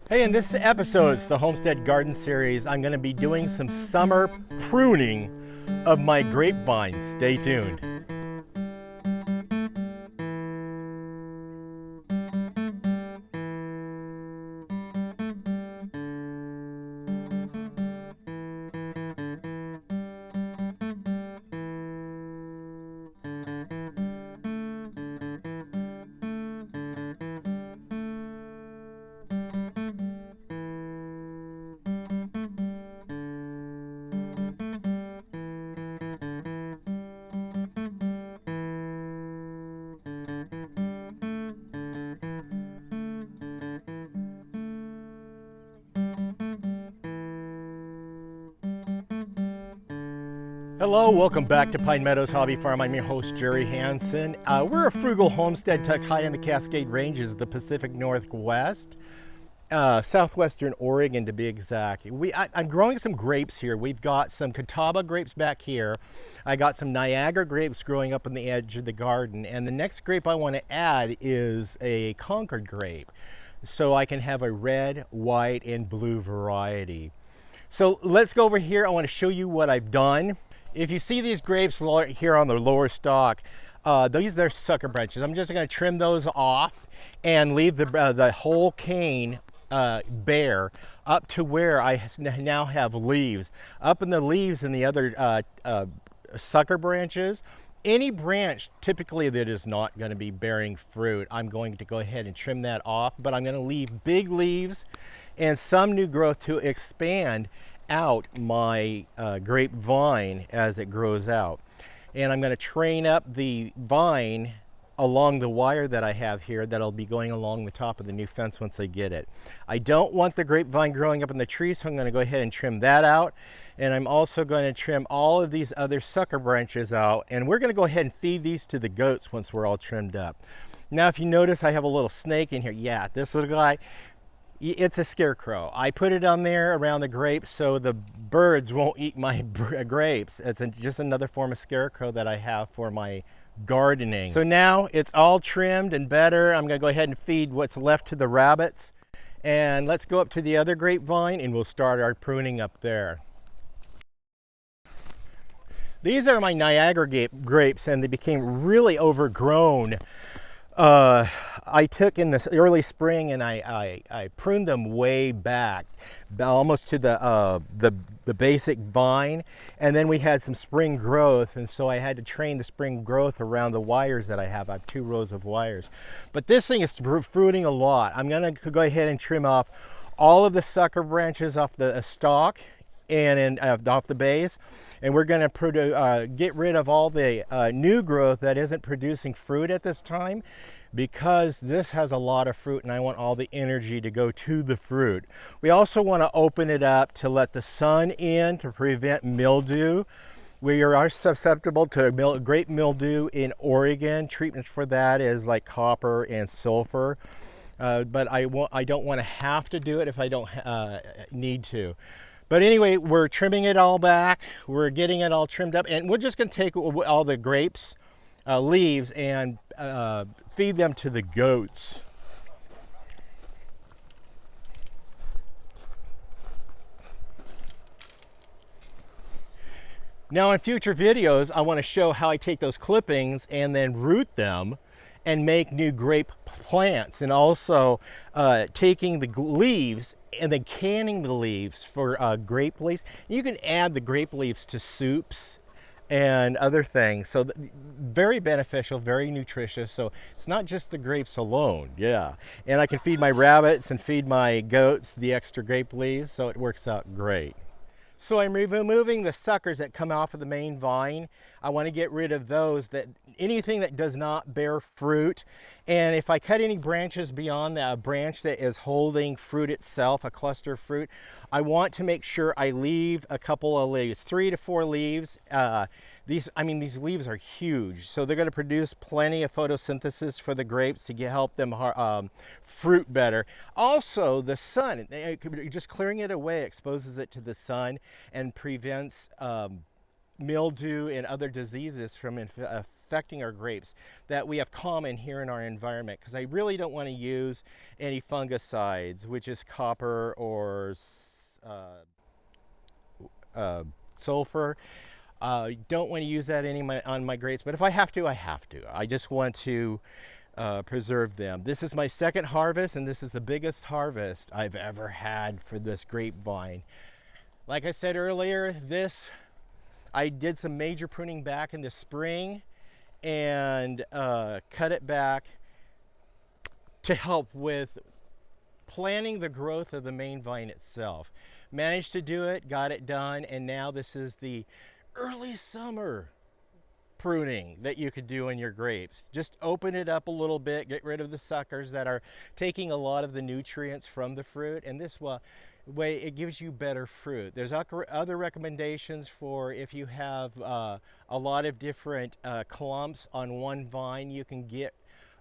Hey, in this episode, it's the Homestead Garden Series. I'm going to be doing some summer pruning of my grapevines. Stay tuned. Hello, welcome back to Pine Meadows Hobby Farm. I'm your host, Jerry Hansen. We're a frugal homestead tucked high in the Cascade Ranges of the Pacific Northwest, southwestern Oregon to be exact. I'm growing some grapes here. We've got some Catawba grapes back here. I got some Niagara grapes growing up on the edge of the garden. And the next grape I want to add is a Concord grape. So I can have a red, white, and blue variety. So let's go over here. I want to show you what I've done. If you see these grapes here on the lower stalk, these are sucker branches. I'm just going to trim those off and leave the whole cane bare up to where I now have leaves. Up in the leaves and the other sucker branches, any branch typically that is not going to be bearing fruit, I'm going to go ahead and trim that off, but I'm going to leave big leaves and some new growth to expand out my grapevine as it grows out. And I'm going to train up the vine along the wire that I have here that'll be going along the top of the new fence once I get it. I don't want the grapevine growing up in the tree, so I'm going to go ahead and trim that out. And I'm also going to trim all of these other sucker branches out, and we're going to go ahead and feed these to the goats once we're all trimmed up. Now if you notice, I have a little snake in here. Yeah, this little guy, it's a scarecrow. I put it on there around the grapes so the birds won't eat my grapes. It's just another form of scarecrow that I have for my gardening. So now it's all trimmed and better. I'm gonna go ahead and feed what's left to the rabbits. And let's go up to the other grapevine and we'll start our pruning up there. These are my Niagara grapes, and they became really overgrown. I took in this early spring and I pruned them way back, almost to the basic vine, and then we had some spring growth, and so I had to train the spring growth around the wires that I have. I have 2 rows of wires. But this thing is fruiting a lot. I'm going to go ahead and trim off all of the sucker branches off the stalk and off the base. And we're going to get rid of all the new growth that isn't producing fruit at this time, because this has a lot of fruit and I want all the energy to go to the fruit. We also want to open it up to let the sun in to prevent mildew. We are susceptible to grape mildew in Oregon. Treatments for that is like copper and sulfur. But I don't want to have to do it if I don't need to. But anyway, we're trimming it all back. We're getting it all trimmed up, and we're just going to take all the grapes leaves and feed them to the goats. Now in future videos, I want to show how I take those clippings and then root them and make new grape plants, and also taking the leaves and then canning the leaves for grape leaves. You can add the grape leaves to soups and other things. So very beneficial, very nutritious. So it's not just the grapes alone. Yeah. And I can feed my rabbits and feed my goats the extra grape leaves, so it works out great. So I'm removing the suckers that come off of the main vine. I want to get rid of those, anything that does not bear fruit. And if I cut any branches beyond the branch that is holding fruit itself, a cluster of fruit, I want to make sure I leave a couple of leaves, 3 to 4 leaves. These leaves are huge, so they're going to produce plenty of photosynthesis for the grapes to help them fruit better. Also, the sun, just clearing it away exposes it to the sun and prevents mildew and other diseases from affecting our grapes that we have common here in our environment, because I really don't want to use any fungicides, which is copper or sulfur. Don't want to use that on my grapes, but if I have to, I have to. I just want to preserve them. This is my second harvest, and this is the biggest harvest I've ever had for this grapevine. Like I said earlier, I did some major pruning back in the spring and cut it back to help with planning the growth of the main vine itself. Managed to do it, got it done, and now this is the early summer pruning that you could do in your grapes. Just open it up a little bit, get rid of the suckers that are taking a lot of the nutrients from the fruit, and this way it gives you better fruit. There's other recommendations for if you have a lot of different clumps on one vine. You can get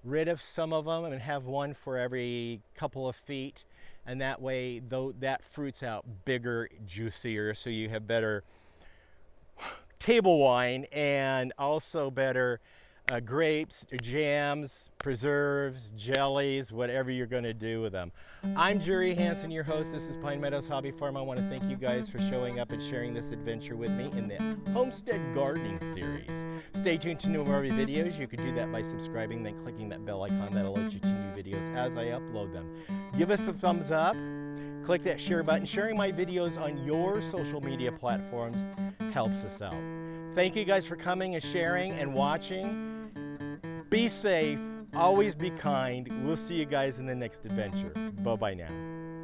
rid of some of them and have one for every couple of feet, and that way that fruit's out bigger, juicier, so you have better table wine and also better grapes, jams, preserves, jellies, whatever you're going to do with them. I'm Jerry Hansen, your host. This is Pine Meadows Hobby Farm. I want to thank you guys for showing up and sharing this adventure with me in the Homestead Gardening Series. Stay tuned to more videos. You can do that by subscribing, then clicking that bell icon. That'll alert you to new videos as I upload them. Give us the thumbs up. Click that share button. Sharing my videos on your social media platforms helps us out. Thank you guys for coming and sharing and watching. Be safe. Always be kind. We'll see you guys in the next adventure. Bye-bye now.